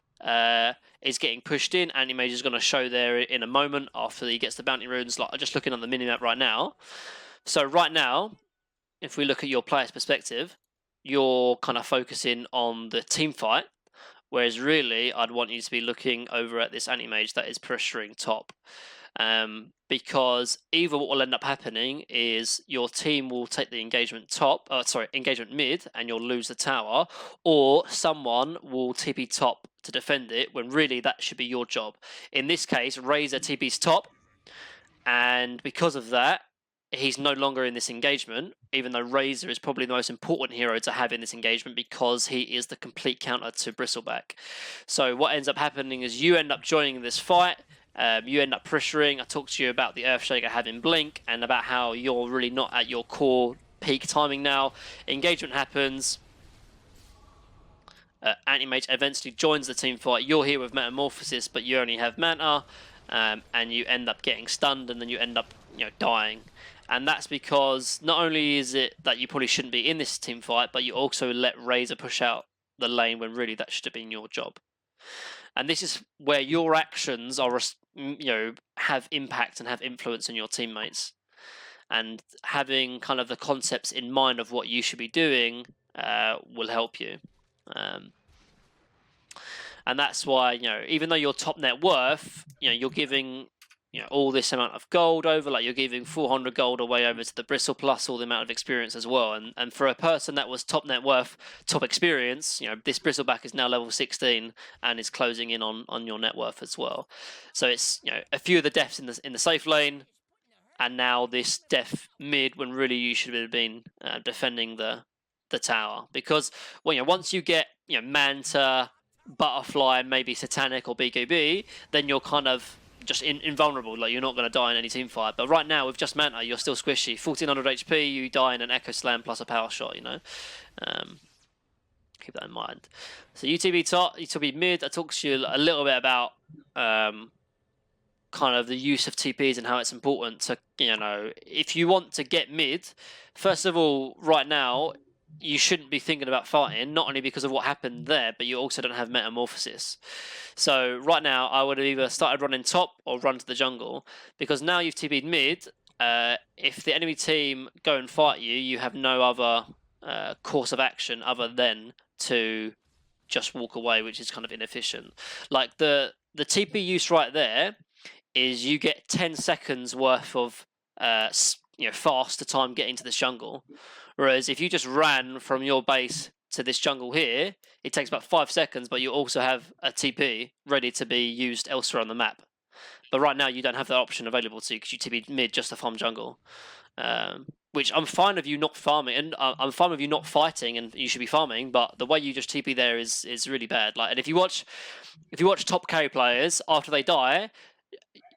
is getting pushed in. Anti-Mage is going to show there in a moment after he gets the bounty runes. Like just looking on the minimap right now. So right now, if we look at your player's perspective, you're kind of focusing on the team fight, whereas really I'd want you to be looking over at this Anti-Mage that is pressuring top. Because either what will end up happening is your team will take the engagement engagement mid, and you'll lose the tower, or someone will TP top to defend it, when really that should be your job. In this case, Razor TP's top, and because of that, he's no longer in this engagement, even though Razor is probably the most important hero to have in this engagement because he is the complete counter to Bristleback. So what ends up happening is you end up joining this fight. You end up pressuring. I talked to you about the Earthshaker having blink and about how you're really not at your core peak timing now. Engagement happens. Anti-Mage eventually joins the team fight. You're here with Metamorphosis, but you only have Manta, and you end up getting stunned, and then you end up dying. And that's because not only is it that you probably shouldn't be in this team fight, but you also let Razor push out the lane when really that should have been your job. And this is where your actions are, have impact and have influence on your teammates. And having kind of the concepts in mind of what you should be doing will help you. And that's why, even though you're top net worth, you're giving all this amount of gold over, like you're giving 400 gold away over to the Bristle, plus all the amount of experience as well. And for a person that was top net worth, top experience, this Bristleback is now level 16 and is closing in on your net worth as well. So it's a few of the deaths in the safe lane, and now this death mid when really you should have been defending the tower. Because once you get Manta, Butterfly, maybe Satanic or BKB, then you're kind of just invulnerable. Like you're not going to die in any team fight. But right now with just Manta, you're still squishy. 1400 HP, you die in an Echo Slam plus a power shot. Keep that in mind. So UTB top, UTB mid. I talked to you a little bit about kind of the use of TPs and how it's important to if you want to get mid. First of all, right now, you shouldn't be thinking about fighting, not only because of what happened there, but you also don't have Metamorphosis. So right now, I would have either started running top or run to the jungle, because now you've TP'd mid. If the enemy team go and fight you, you have no other course of action other than to just walk away, which is kind of inefficient. Like the TP use right there is you get 10 seconds worth of faster time getting to this jungle. Whereas if you just ran from your base to this jungle here, it takes about 5 seconds, but you also have a TP ready to be used elsewhere on the map. But right now you don't have that option available to you because you TP mid just to farm jungle. Which I'm fine with you not farming, and I'm fine with you not fighting, and you should be farming. But the way you just TP there is really bad. Like, and if you watch top carry players after they die,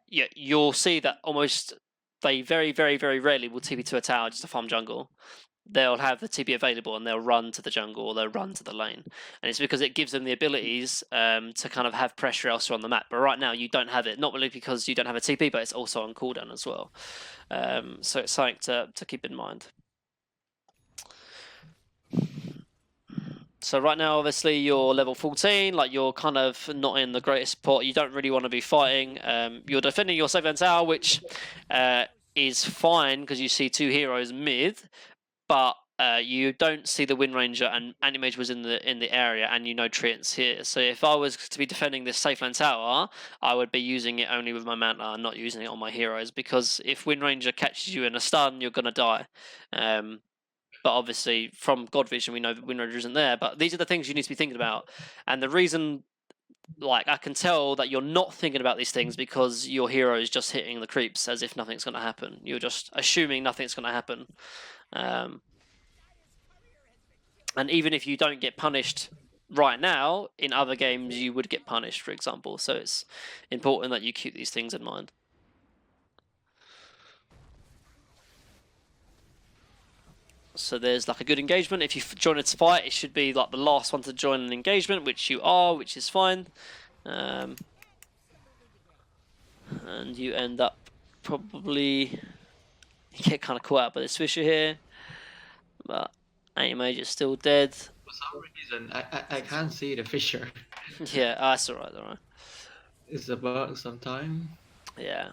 you'll see that almost they very, very, very rarely will TP to a tower just to farm jungle. They'll have the TP available and they'll run to the jungle or they'll run to the lane. And it's because it gives them the abilities to kind of have pressure elsewhere on the map. But right now you don't have it, not only because you don't have a TP, but it's also on cooldown as well. So it's something to keep in mind. So right now, obviously, you're level 14, like you're kind of not in the greatest spot. You don't really want to be fighting. You're defending your safe land tower, which is fine because you see 2 heroes mid, but you don't see the Wind Ranger, and Anti-Mage was in the area, and you know Triton's here. So if I was to be defending this safe land tower, I would be using it only with my Manta and not using it on my heroes, because if Wind Ranger catches you in a stun, you're gonna die. But obviously, from God Vision, we know that Wind Ranger isn't there. But these are the things you need to be thinking about. And the reason, like, I can tell that you're not thinking about these things because your hero is just hitting the creeps as if nothing's going to happen. You're just assuming nothing's going to happen. And even if you don't get punished right now, in other games you would get punished, for example. So it's important that you keep these things in mind. So there's like a good engagement. If you join a fight, it should be like the last one to join an engagement, which you are, which is fine. And you end up probably get kind of caught out by this Fisher here, but Anti-Mage is still dead. For some reason, I can't see the Fisher. Yeah, that's alright, alright. It's a bug sometime. Yeah.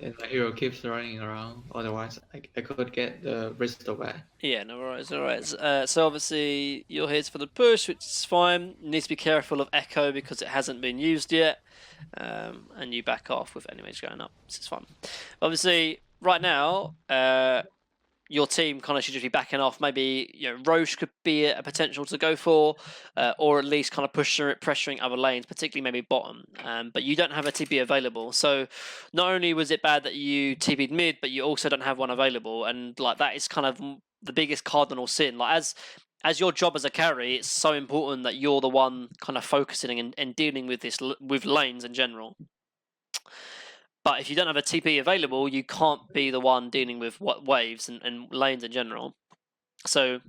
And my hero keeps running around, otherwise I could get the wrist away. Yeah, no worries, alright. So obviously you're here for the push, which is fine. You need to be careful of Echo because it hasn't been used yet. And you back off with Anti-Mage going up. This is fun. Obviously, right now, your team kind of should just be backing off. Maybe, you know, Roche could be a potential to go for, or at least kind of pressuring other lanes, particularly maybe bottom. But you don't have a TP available, so not only was it bad that you TP'd mid, but you also don't have one available, and like that is kind of the biggest cardinal sin. Like as your job as a carry, it's so important that you're the one kind of focusing and dealing with this with lanes in general. But if you don't have a TP available, you can't be the one dealing with what waves and lanes in general. So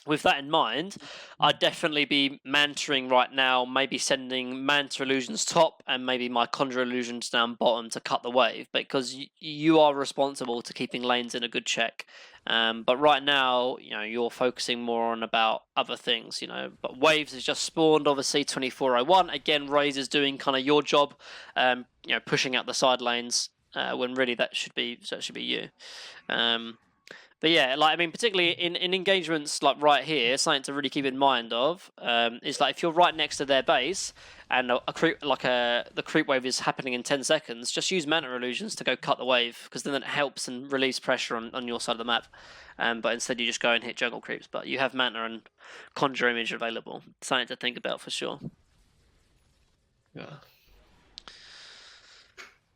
with that in mind, I'd definitely be mantering right now, maybe sending Manta Illusions top and maybe my Conjure Illusions down bottom to cut the wave, because you are responsible to keeping lanes in a good check. But right now, you know, you're focusing more on about other things, you know. But waves has just spawned, obviously 2401. Again, Raze is doing kind of your job, you know, pushing out the side lanes when really that should be you. But yeah, like I mean, particularly in engagements like right here, something to really keep in mind of is like if you're right next to their base and the creep wave is happening in 10 seconds, just use Manta Illusions to go cut the wave, because then it helps and release pressure on your side of the map. But instead you just go and hit jungle creeps. But you have Manta and Conjure Image available. Something to think about for sure. Yeah.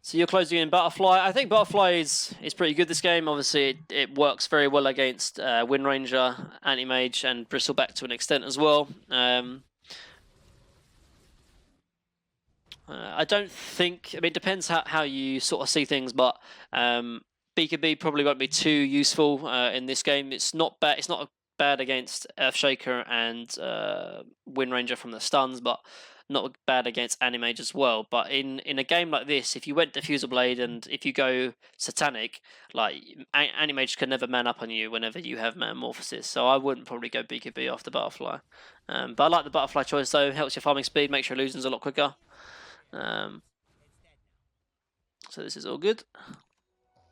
So you're closing in Butterfly. I think Butterfly is pretty good this game. Obviously, it works very well against Wind Ranger, Anti-Mage, and Bristleback to an extent as well. I don't think... I mean, it depends how you sort of see things, but BKB probably won't be too useful in this game. It's not bad. It's not bad against Earthshaker and Wind Ranger from the stuns, but not bad against Anti-Mage as well. But in a game like this, if you went Terrorblade and if you go Satanic, like Anti-Mage can never man up on you whenever you have Metamorphosis. So I wouldn't probably go BKB off the Butterfly. But I like the Butterfly choice though. Helps your farming speed, makes your illusions a lot quicker. So this is all good.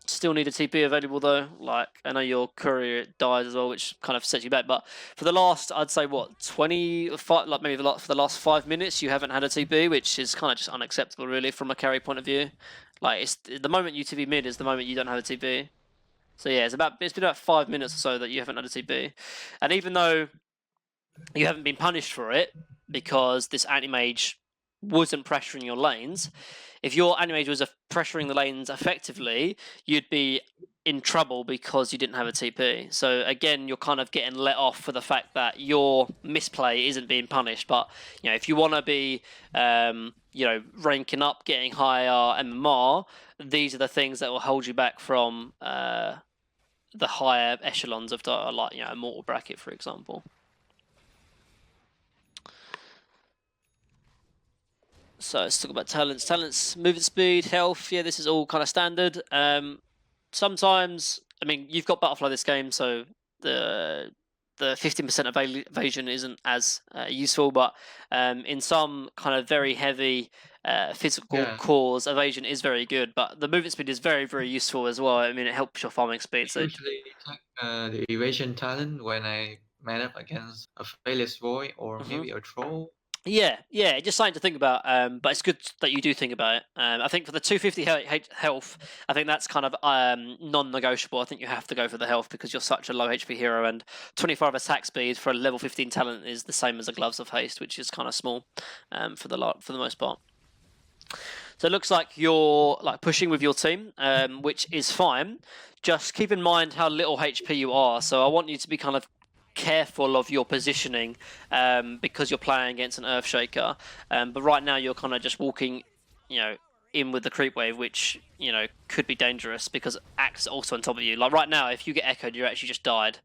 Still need a TP available though. Like, I know your courier dies as well, which kind of sets you back. But for the last, I'd say what, 25, like maybe for the last 5 minutes, you haven't had a TP, which is kind of just unacceptable, really, from a carry point of view. Like, it's the moment you TP mid is the moment you don't have a TP. So yeah, it's been about 5 minutes or so that you haven't had a TP, and even though you haven't been punished for it because this Anti-Mage wasn't pressuring your lanes, if your Anti-Mage was pressuring the lanes effectively, you'd be in trouble because you didn't have a TP. So again, you're kind of getting let off for the fact that your misplay isn't being punished. But you know, if you want to be, you know, ranking up, getting higher MMR, these are the things that will hold you back from the higher echelons of like, you know, Immortal bracket, for example. So let's talk about talents. Talents, movement speed, health. Yeah, this is all kind of standard. Sometimes, I mean, you've got Butterfly this game, so the the 15% evasion isn't as useful, but in some kind of very heavy physical cores, evasion is very good. But the movement speed is very, very useful as well. I mean, it helps your farming speed. I usually take the evasion talent when I met up against a faceless void or maybe a troll. Yeah, just something to think about. But it's good that you do think about it. I think for the 250 health, I think that's kind of non-negotiable. I think you have to go for the health because you're such a low HP hero, and 25 attack speed for a level 15 talent is the same as a Gloves of Haste, which is kind of small for the most part. So it looks like you're like pushing with your team, which is fine. Just keep in mind how little HP you are. So I want you to be kind of careful of your positioning because you're playing against an Earthshaker. But right now you're kind of just walking, in with the creep wave, which could be dangerous because Axe also on top of you. Like right now, if you get echoed, you actually just died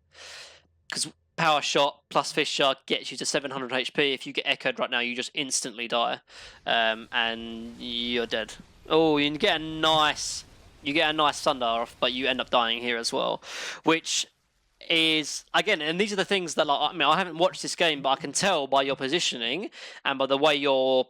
because power shot plus fish shark gets you to 700 HP. If you get echoed right now, you just instantly die, and you're dead. Oh, you get a nice thunder off, but you end up dying here as well, which is again, and these are the things that like, I mean, I haven't watched this game, but I can tell by your positioning and by the way you're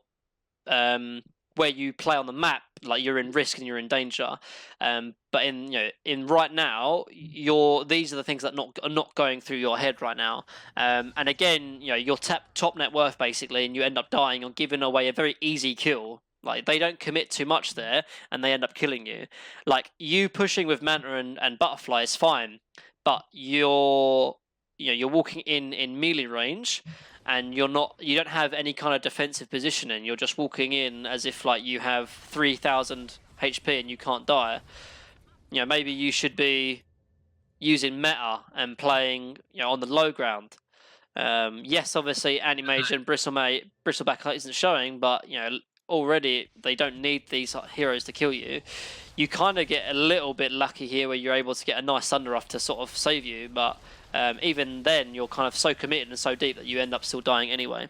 where you play on the map, like you're in risk and you're in danger. But in right now, these are the things that are not going through your head right now. And again, you're top net worth basically, and you end up dying or giving away a very easy kill. Like they don't commit too much there, and they end up killing you. Like you pushing with Manta and Butterfly is fine, but you're walking in melee range, and you don't have any kind of defensive positioning. You're just walking in as if like you have 3,000 HP and you can't die. Maybe you should be using meta and playing on the low ground. Yes, obviously Anti-Mage and Bristleback isn't showing, but already they don't need these heroes to kill you. You kind of get a little bit lucky here where you're able to get a nice thunder off to sort of save you, but even then you're kind of so committed and so deep that you end up still dying anyway.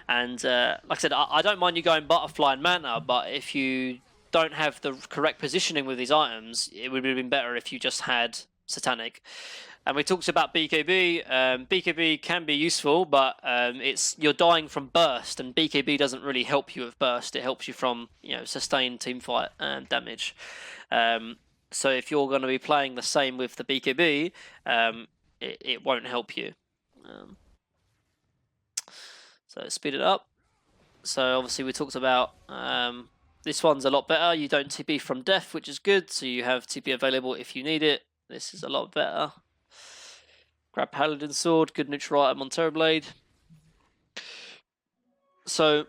And like I said, I don't mind you going Butterfly and Manta, but if you don't have the correct positioning with these items, it would have been better if you just had Satanic. And we talked about BKB. BKB can be useful, but you're dying from burst, and BKB doesn't really help you with burst. It helps you from sustained teamfight damage. So if you're going to be playing the same with the BKB, it won't help you. So speed it up. So obviously we talked about this one's a lot better. You don't TP from death, which is good. So you have TP available if you need it. This is a lot better. Grab Paladin Sword, good neutral item on Terrorblade. So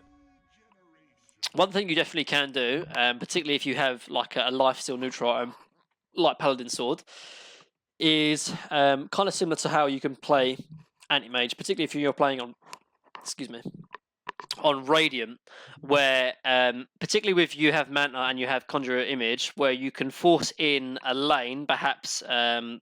one thing you definitely can do, particularly if you have like a lifesteal neutral item like Paladin Sword, is kind of similar to how you can play Anti-Mage, particularly if you're playing on Radiant, where particularly with you have Manta and you have Conjurer Image, where you can force in a lane, perhaps the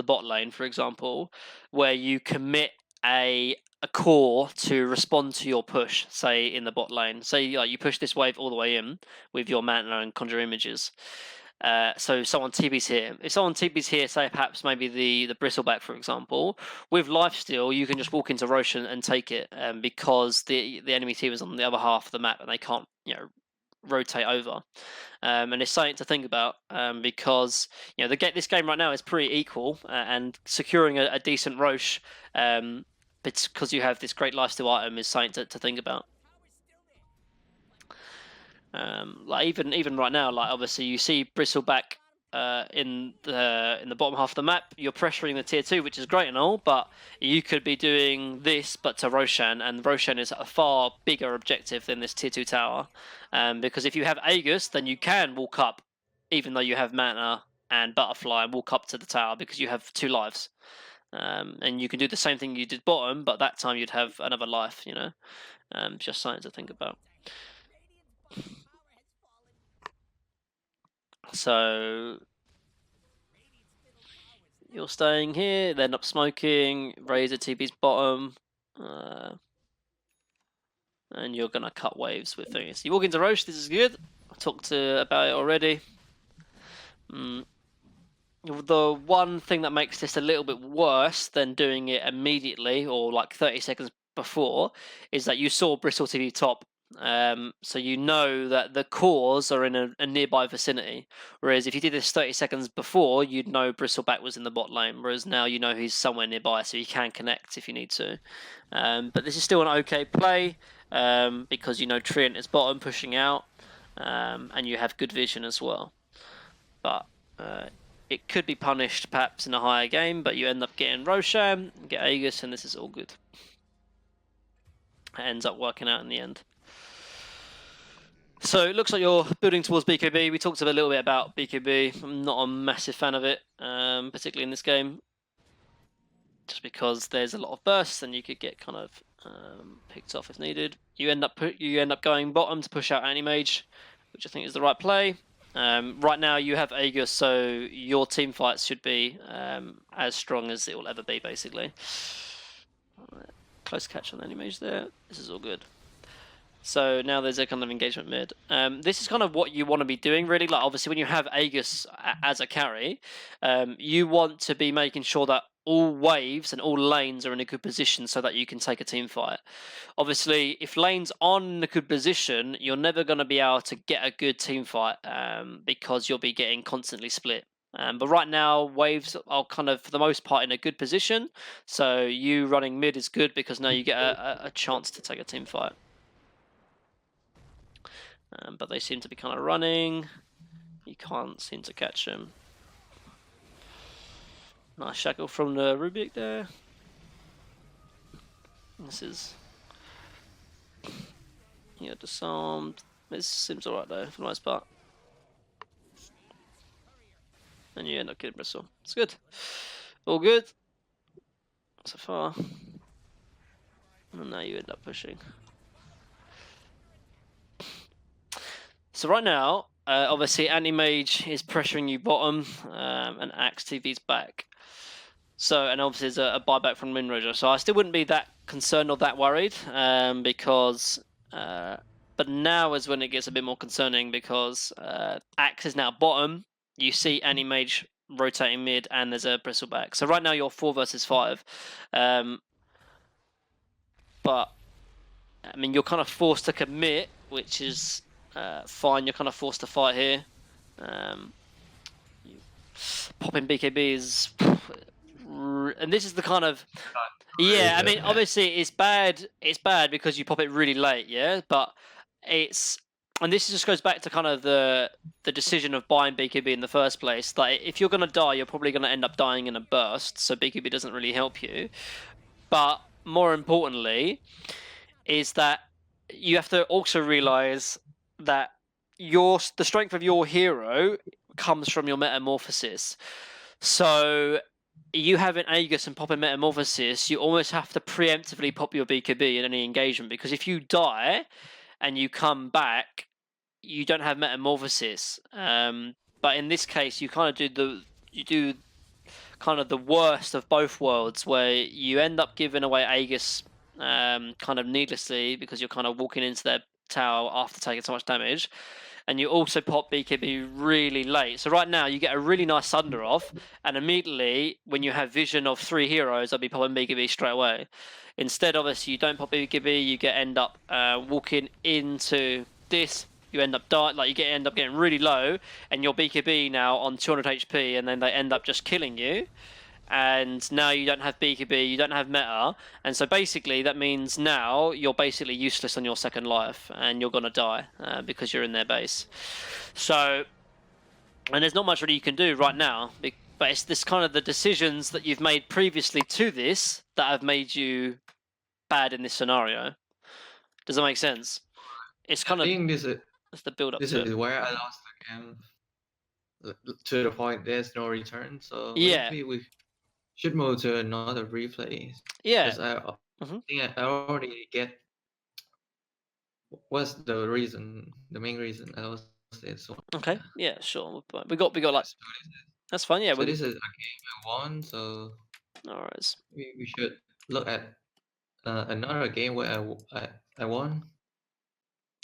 bot lane, for example, where you commit a core to respond to your push, say in the bot lane. Say you push this wave all the way in with your Manta and Conjure Images. So someone TP's here. If someone TP's here, say perhaps maybe the Bristleback, for example, with lifesteal, you can just walk into Roshan and take it because the enemy team is on the other half of the map and they can't rotate over. And it's something to think about because this game right now is pretty equal, and securing a decent Roche because you have this great lifesteal item is something to think about. Like even right now, like obviously you see Bristleback in the bottom half of the map. You're pressuring the tier 2, which is great and all, but you could be doing this but to Roshan, and Roshan is a far bigger objective than this tier 2 tower. Because if you have Aegis, then you can walk up, even though you have Manta and Butterfly, and walk up to the tower because you have 2 lives. And you can do the same thing you did bottom, but that time you'd have another life. Just something to think about. So you're staying here, they're not smoking, Razor TP's bottom, and you're gonna cut waves with things. You walk into Roche, this is good. I talked about it already. the one thing that makes this a little bit worse than doing it immediately or like 30 seconds before is that you saw Bristol TV top. So you know that the cores are in a nearby vicinity. Whereas if you did this 30 seconds before, you'd know Bristol back was in the bot lane. Whereas now you know he's somewhere nearby, so you can connect if you need to. But this is still an okay play because you know Treant is bottom pushing out, and you have good vision as well. But it could be punished perhaps in a higher game, but you end up getting Roshan, get Aegis, and this is all good. It ends up working out in the end. So it looks like you're building towards BKB. We talked a little bit about BKB. I'm not a massive fan of it, particularly in this game, just because there's a lot of bursts and you could get kind of picked off if needed. You end up going bottom to push out Anti-Mage, which I think is the right play. Right now you have Aegis, so your team fights should be as strong as it will ever be, basically. Close catch on Anti-Mage there. This is all good. So now there's a kind of engagement mid. This is kind of what you want to be doing, really. Like, obviously, when you have Aegis as a carry, you want to be making sure that all waves and all lanes are in a good position so that you can take a team fight. Obviously, if lanes aren't in a good position, you're never going to be able to get a good team fight because you'll be getting constantly split. But right now, waves are kind of, for the most part, in a good position. So you running mid is good because now you get a chance to take a team fight. But they seem to be kind of running. You can't seem to catch them. Nice shackle from the Rubik there. This is... Yeah, disarmed. This seems alright though, for the most part. And you end up killing Bristle. It's good. All good. So far. And now you end up pushing. So right now, obviously Anti-Mage is pressuring you bottom, and Axe TV's back. So, and obviously there's a buyback from Minroger. So I still wouldn't be that concerned or that worried, because... but now is when it gets a bit more concerning, because Axe is now bottom. You see Anti-Mage rotating mid, and there's a Bristleback. So right now you're 4 versus 5. But, I mean, you're kind of forced to commit, which is fine. You're kind of forced to fight here. Popping BKB is... And this is the kind of... Yeah, I mean, obviously it's bad. It's bad because you pop it really late, yeah. But it's, and this just goes back to kind of the decision of buying BKB in the first place. Like, if you're gonna die, you're probably gonna end up dying in a burst. So BKB doesn't really help you. But more importantly, is that you have to also realize that the strength of your hero comes from your metamorphosis. So you have an Aegis and pop a Metamorphosis, you almost have to preemptively pop your BKB in any engagement, because if you die and you come back, you don't have Metamorphosis. But in this case, you kind of do kind of the worst of both worlds, where you end up giving away Aegis kind of needlessly because you're kind of walking into their tower after taking so much damage. And you also pop BKB really late. So right now you get a really nice Thunder off, and immediately when you have vision of 3 heroes, I'll be popping BKB straight away. Instead, obviously, you don't pop BKB, you end up walking into this. You end up end up getting really low, and your BKB now on 200 HP, and then they end up just killing you. And now you don't have BKB, you don't have meta, and so basically that means now you're basically useless on your second life, and you're gonna die because you're in their base. So, and there's not much really you can do right now, but it's this kind of the decisions that you've made previously to this that have made you bad in this scenario. Does that make sense? It's kind of... I think this is the build up. This is where I lost the game to the point there's no return. So yeah, maybe we should move to another replay. Yeah. Because I think I already get what's the reason, the main reason I lost this one. Okay. Yeah, sure. We got like... That's fine. Yeah. So this is a game I won. So alright. we should look at another game where I won.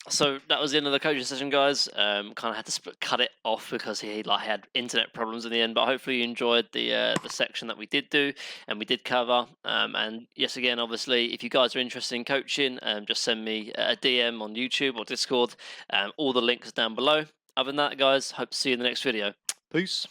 So that was the end of the coaching session, guys. Kind of had to cut it off because he had internet problems in the end. But hopefully you enjoyed the section that we did do and we did cover. And yes, again, obviously, if you guys are interested in coaching, just send me a DM on YouTube or Discord. All the links down below. Other than that, guys, hope to see you in the next video. Peace.